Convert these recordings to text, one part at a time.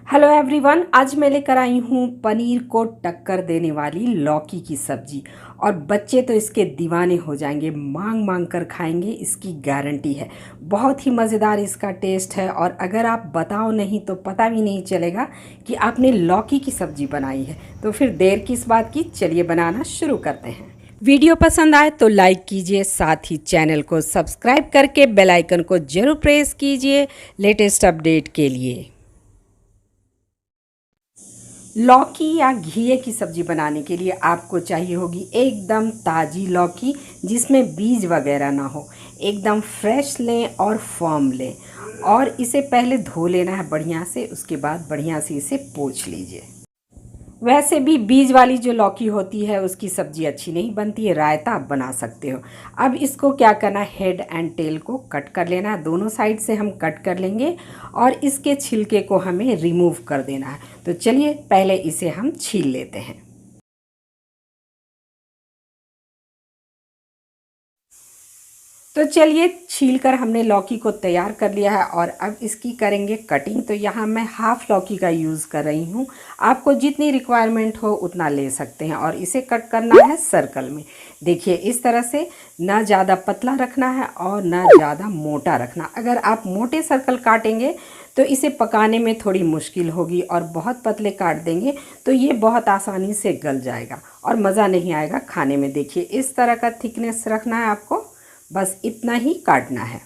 Hello everyone, आज मैं लेकर आई हूँ पनीर को टक्कर देने वाली लौकी की सब्जी। और बच्चे तो इसके दीवाने हो जाएंगे, मांग मांग कर खाएंगे, इसकी गारंटी है। बहुत ही मज़ेदार इसका टेस्ट है और अगर आप बताओ नहीं तो पता भी नहीं चलेगा कि आपने लौकी की सब्जी बनाई है। तो फिर देर किस बात की, चलिए बनाना शुरू करते हैं। वीडियो पसंद आए तो लाइक कीजिए, साथ ही चैनल को सब्सक्राइब करके बेल आइकन को ज़रूर प्रेस कीजिए लेटेस्ट अपडेट के लिए। लौकी या घिए की सब्ज़ी बनाने के लिए आपको चाहिए होगी एकदम ताज़ी लौकी, जिसमें बीज वगैरह ना हो। एकदम फ्रेश लें और फर्म लें और इसे पहले धो लेना है बढ़िया से, उसके बाद बढ़िया से इसे पोंछ लीजिए। वैसे भी बीज वाली जो लौकी होती है उसकी सब्ज़ी अच्छी नहीं बनती है, रायता आप बना सकते हो। अब इसको क्या करना है, हेड एंड टेल को कट कर लेना है, दोनों साइड से हम कट कर लेंगे और इसके छिलके को हमें रिमूव कर देना है। तो चलिए पहले इसे हम छील लेते हैं। तो चलिए छील कर हमने लौकी को तैयार कर लिया है और अब इसकी करेंगे कटिंग। तो यहाँ मैं हाफ़ लौकी का यूज़ कर रही हूँ, आपको जितनी रिक्वायरमेंट हो उतना ले सकते हैं। और इसे कट करना है सर्कल में, देखिए इस तरह से, ना ज़्यादा पतला रखना है और ना ज़्यादा मोटा रखना। अगर आप मोटे सर्कल काटेंगे तो इसे पकाने में थोड़ी मुश्किल होगी और बहुत पतले काट देंगे तो ये बहुत आसानी से गल जाएगा और मज़ा नहीं आएगा खाने में। देखिए इस तरह का थिकनेस रखना है आपको, बस इतना ही काटना है।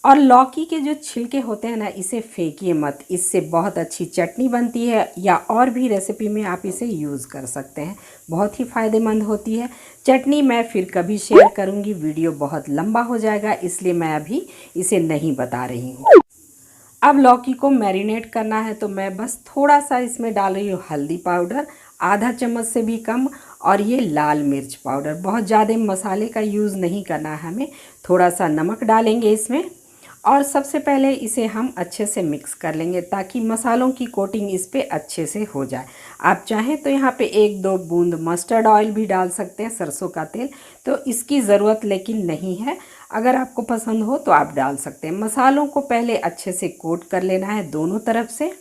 और लौकी के जो छिलके होते हैं ना, इसे फेंकिए मत, इससे बहुत अच्छी चटनी बनती है या और भी रेसिपी में आप इसे यूज़ कर सकते हैं, बहुत ही फ़ायदेमंद होती है। चटनी मैं फिर कभी शेयर करूँगी, वीडियो बहुत लंबा हो जाएगा इसलिए मैं अभी इसे नहीं बता रही हूँ। अब लौकी को मैरिनेट करना है तो मैं बस थोड़ा सा इसमें डाल रही हूँ हल्दी पाउडर, आधा चम्मच से भी कम, और ये लाल मिर्च पाउडर। बहुत ज़्यादा मसाले का यूज़ नहीं करना है हमें, थोड़ा सा नमक डालेंगे इसमें। और सबसे पहले इसे हम अच्छे से मिक्स कर लेंगे ताकि मसालों की कोटिंग इस पे अच्छे से हो जाए। आप चाहें तो यहाँ पे एक दो बूंद मस्टर्ड ऑयल भी डाल सकते हैं, सरसों का तेल, तो इसकी ज़रूरत लेकिन नहीं है। अगर आपको पसंद हो तो आप डाल सकते हैं। मसालों को पहले अच्छे से कोट कर लेना है दोनों तरफ से।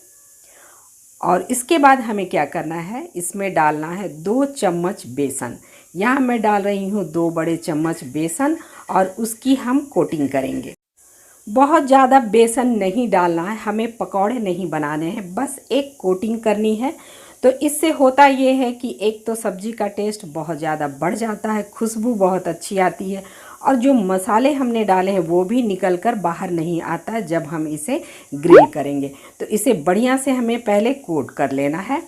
और इसके बाद हमें क्या करना है, इसमें डालना है 2 चम्मच बेसन। यहाँ मैं डाल रही हूँ 2 बड़े चम्मच बेसन और उसकी हम कोटिंग करेंगे। बहुत ज़्यादा बेसन नहीं डालना है, हमें पकौड़े नहीं बनाने हैं, बस एक कोटिंग करनी है। तो इससे होता ये है कि एक तो सब्ज़ी का टेस्ट बहुत ज़्यादा बढ़ जाता है, खुशबू बहुत अच्छी आती है और जो मसाले हमने डाले हैं वो भी निकल कर बाहर नहीं आता है जब हम इसे ग्रिल करेंगे। तो इसे बढ़िया से हमें पहले कोट कर लेना है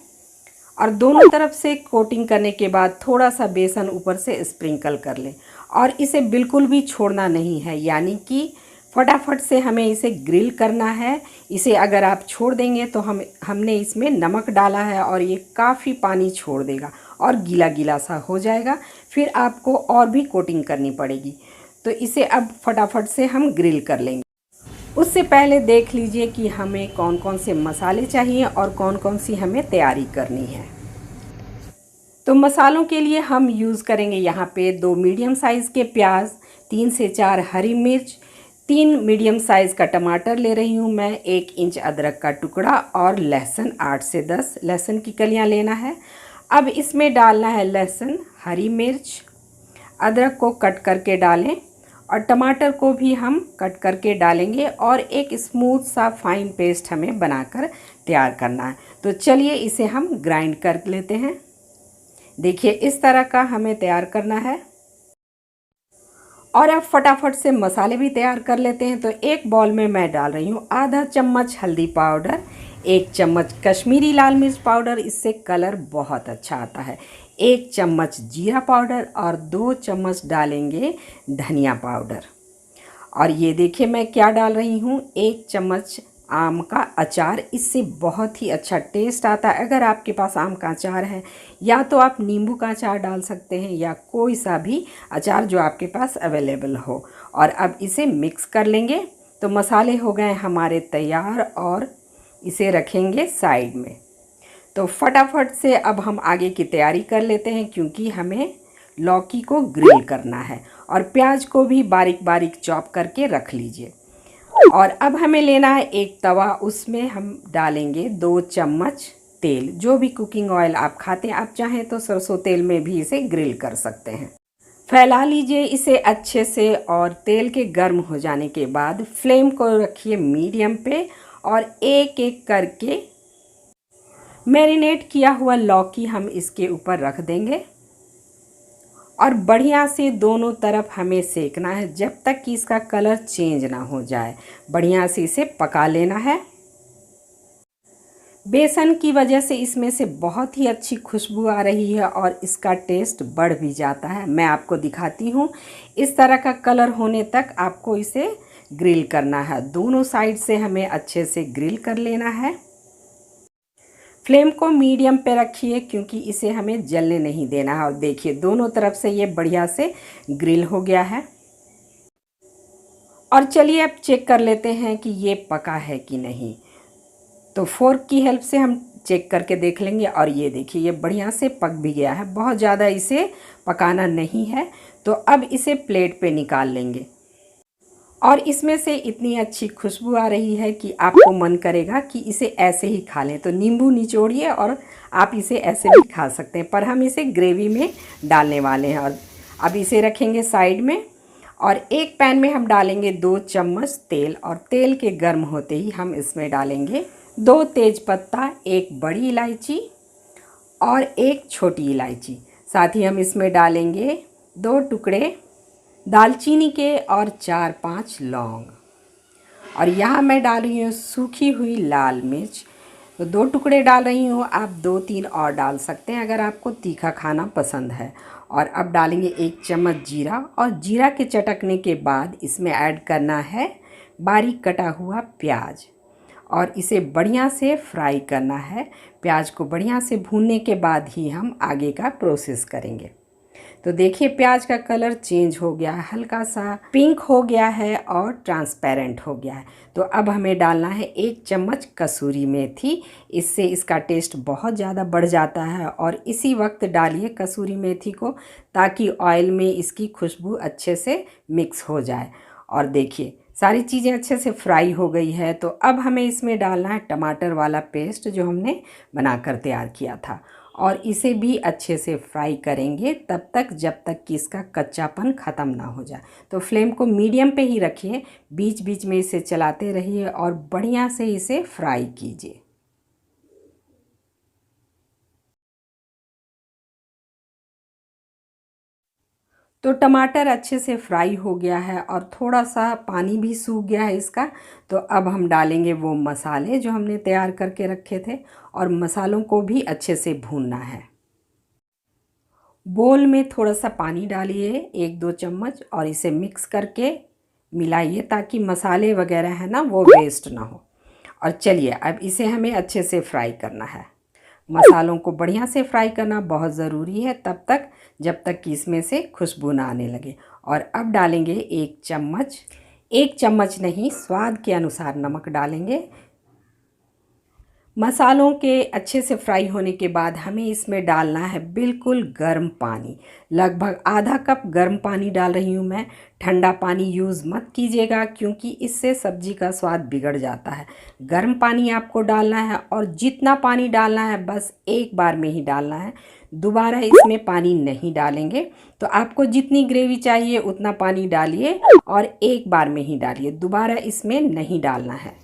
और दोनों तरफ से कोटिंग करने के बाद थोड़ा सा बेसन ऊपर से स्प्रिंकल कर लें और इसे बिल्कुल भी छोड़ना नहीं है, यानी कि फटाफट से हमें इसे ग्रिल करना है। इसे अगर आप छोड़ देंगे तो हमने इसमें नमक डाला है और ये काफ़ी पानी छोड़ देगा और गीला गीला सा हो जाएगा, फिर आपको और भी कोटिंग करनी पड़ेगी। तो इसे अब फटाफट से हम ग्रिल कर लेंगे। उससे पहले देख लीजिए कि हमें कौन कौन से मसाले चाहिए और कौन कौन सी हमें तैयारी करनी है। तो मसालों के लिए हम यूज़ करेंगे यहाँ पे 2 मीडियम साइज़ के प्याज, 3 से 4 हरी मिर्च, 3 मीडियम साइज़ का टमाटर ले रही हूँ मैं, 1 इंच अदरक का टुकड़ा और लहसुन 8 से 10 लहसुन की कलियाँ लेना है। अब इसमें डालना है लहसुन, हरी मिर्च, अदरक को कट करके डालें और टमाटर को भी हम कट करके डालेंगे और एक स्मूथ सा फाइन पेस्ट हमें बनाकर तैयार करना है। तो चलिए इसे हम ग्राइंड कर लेते हैं। देखिए इस तरह का हमें तैयार करना है। और अब फटाफट से मसाले भी तैयार कर लेते हैं। तो एक बाउल में मैं डाल रही हूँ आधा चम्मच हल्दी पाउडर, 1 चम्मच कश्मीरी लाल मिर्च पाउडर, इससे कलर बहुत अच्छा आता है, 1 चम्मच जीरा पाउडर और 2 चम्मच डालेंगे धनिया पाउडर। और ये देखिए मैं क्या डाल रही हूँ, 1 चम्मच आम का अचार, इससे बहुत ही अच्छा टेस्ट आता है। अगर आपके पास आम का अचार है या तो आप नींबू का अचार डाल सकते हैं या कोई सा भी अचार जो आपके पास अवेलेबल हो। और अब इसे मिक्स कर लेंगे। तो मसाले हो गए हमारे तैयार और इसे रखेंगे साइड में। तो फटाफट से अब हम आगे की तैयारी कर लेते हैं, क्योंकि हमें लौकी को ग्रिल करना है। और प्याज को भी बारीक बारीक चॉप करके रख लीजिए। और अब हमें लेना है एक तवा, उसमें हम डालेंगे 2 चम्मच तेल। जो भी कुकिंग ऑयल आप खाते हैं, आप चाहें तो सरसों तेल में भी इसे ग्रिल कर सकते हैं। फैला लीजिए इसे अच्छे से और तेल के गर्म हो जाने के बाद फ्लेम को रखिए मीडियम पे और एक एक करके मैरिनेट किया हुआ लौकी हम इसके ऊपर रख देंगे और बढ़िया से दोनों तरफ हमें सेकना है जब तक कि इसका कलर चेंज ना हो जाए। बढ़िया से इसे पका लेना है। बेसन की वजह से इसमें से बहुत ही अच्छी खुशबू आ रही है और इसका टेस्ट बढ़ भी जाता है। मैं आपको दिखाती हूँ। इस तरह का कलर होने तक आपको इसे ग्रिल करना है। दोनों साइड से हमें अच्छे से ग्रिल कर लेना है। फ्लेम को मीडियम पे रखिए क्योंकि इसे हमें जलने नहीं देना है। और देखिए दोनों तरफ से ये बढ़िया से ग्रिल हो गया है। और चलिए अब चेक कर लेते हैं कि ये पका है कि नहीं। तो फोर्क की हेल्प से हम चेक करके देख लेंगे। और ये देखिए ये बढ़िया से पक भी गया है। बहुत ज़्यादा इसे पकाना नहीं है। तो अब इसे प्लेट पे निकाल लेंगे। और इसमें से इतनी अच्छी खुशबू आ रही है कि आपको मन करेगा कि इसे ऐसे ही खा लें। तो नींबू निचोड़िए और आप इसे ऐसे भी खा सकते हैं, पर हम इसे ग्रेवी में डालने वाले हैं। और अब इसे रखेंगे साइड में और एक पैन में हम डालेंगे 2 चम्मच तेल। और तेल के गर्म होते ही हम इसमें डालेंगे 2 तेज़पत्ता, 1 बड़ी इलायची और 1 छोटी इलायची। साथ ही हम इसमें डालेंगे 2 टुकड़े दालचीनी के और 4-5 लौंग। और यहाँ मैं डाल रही हूँ सूखी हुई लाल मिर्च। तो 2 टुकड़े डाल रही हूँ, आप 2-3 और डाल सकते हैं अगर आपको तीखा खाना पसंद है। और अब डालेंगे 1 चम्मच जीरा। और जीरा के चटकने के बाद इसमें ऐड करना है बारीक कटा हुआ प्याज और इसे बढ़िया से फ्राई करना है। प्याज को बढ़िया से भूनने के बाद ही हम आगे का प्रोसेस करेंगे। तो देखिए प्याज का कलर चेंज हो गया है, हल्का सा पिंक हो गया है और ट्रांसपेरेंट हो गया है। तो अब हमें डालना है 1 चम्मच कसूरी मेथी। इससे इसका टेस्ट बहुत ज़्यादा बढ़ जाता है। और इसी वक्त डालिए कसूरी मेथी को ताकि ऑयल में इसकी खुशबू अच्छे से मिक्स हो जाए। और देखिए सारी चीज़ें अच्छे से फ्राई हो गई है। तो अब हमें इसमें डालना है टमाटर वाला पेस्ट जो हमने बनाकर तैयार किया था। और इसे भी अच्छे से फ्राई करेंगे तब तक जब तक कि इसका कच्चापन ख़त्म ना हो जाए। तो फ्लेम को मीडियम पे ही रखिए, बीच बीच में इसे चलाते रहिए और बढ़िया से इसे फ्राई कीजिए। तो टमाटर अच्छे से फ्राई हो गया है और थोड़ा सा पानी भी सूख गया है इसका। तो अब हम डालेंगे वो मसाले जो हमने तैयार करके रखे थे और मसालों को भी अच्छे से भूनना है। बोल में थोड़ा सा पानी डालिए 1-2 चम्मच और इसे मिक्स करके मिलाइए ताकि मसाले वगैरह है ना वो वेस्ट ना हो। और चलिए अब इसे हमें अच्छे से फ्राई करना है। मसालों को बढ़िया से फ्राई करना बहुत ज़रूरी है तब तक जब तक कि इसमें से खुशबू ना आने लगे। और अब डालेंगे 1 चम्मच नहीं, स्वाद के अनुसार नमक डालेंगे। मसालों के अच्छे से फ्राई होने के बाद हमें इसमें डालना है बिल्कुल गर्म पानी। लगभग आधा कप गर्म पानी डाल रही हूँ मैं। ठंडा पानी यूज़ मत कीजिएगा क्योंकि इससे सब्ज़ी का स्वाद बिगड़ जाता है। गर्म पानी आपको डालना है और जितना पानी डालना है बस एक बार में ही डालना है। दोबारा इसमें पानी नहीं डालेंगे। तो आपको जितनी ग्रेवी चाहिए उतना पानी डालिए और एक बार में ही डालिए, दोबारा इसमें नहीं डालना है।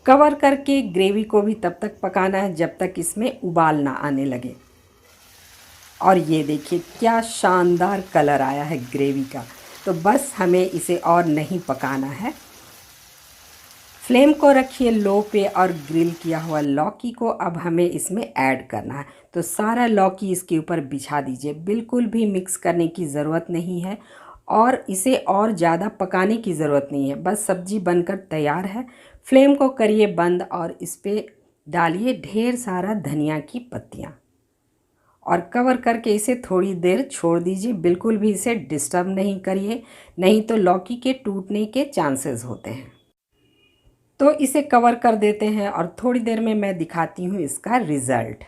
कवर करके ग्रेवी को भी तब तक पकाना है जब तक इसमें उबाल ना आने लगे। और ये देखिए क्या शानदार कलर आया है ग्रेवी का। तो बस हमें इसे और नहीं पकाना है। फ्लेम को रखिए लो पे और ग्रिल किया हुआ लौकी को अब हमें इसमें ऐड करना है। तो सारा लौकी इसके ऊपर बिछा दीजिए, बिल्कुल भी मिक्स करने की ज़रूरत नहीं है और इसे और ज़्यादा पकाने की ज़रूरत नहीं है। बस सब्ज़ी बनकर तैयार है। फ्लेम को करिए बंद और इस पर डालिए ढेर सारा धनिया की पत्तियाँ और कवर करके इसे थोड़ी देर छोड़ दीजिए। बिल्कुल भी इसे डिस्टर्ब नहीं करिए, नहीं तो लौकी के टूटने के चांसेस होते हैं। तो इसे कवर कर देते हैं और थोड़ी देर में मैं दिखाती हूँ इसका रिज़ल्ट।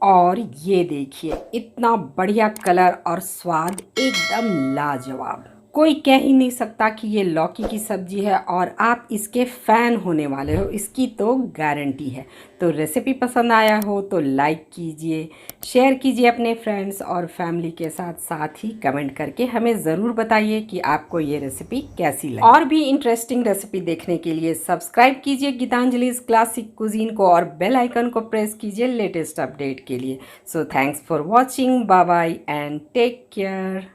और ये देखिए इतना बढ़िया कलर और स्वाद एकदम लाजवाब। कोई कह ही नहीं सकता कि ये लौकी की सब्ज़ी है और आप इसके फ़ैन होने वाले हो, इसकी तो गारंटी है। तो रेसिपी पसंद आया हो तो लाइक कीजिए, शेयर कीजिए अपने फ्रेंड्स और फैमिली के साथ, साथ ही कमेंट करके हमें ज़रूर बताइए कि आपको ये रेसिपी कैसी लगी। और भी इंटरेस्टिंग रेसिपी देखने के लिए सब्सक्राइब कीजिए गीतांजलि's क्लासिक कुजीन को और बेल आइकन को प्रेस कीजिए लेटेस्ट अपडेट के लिए। So thanks for watching, bye bye and take care.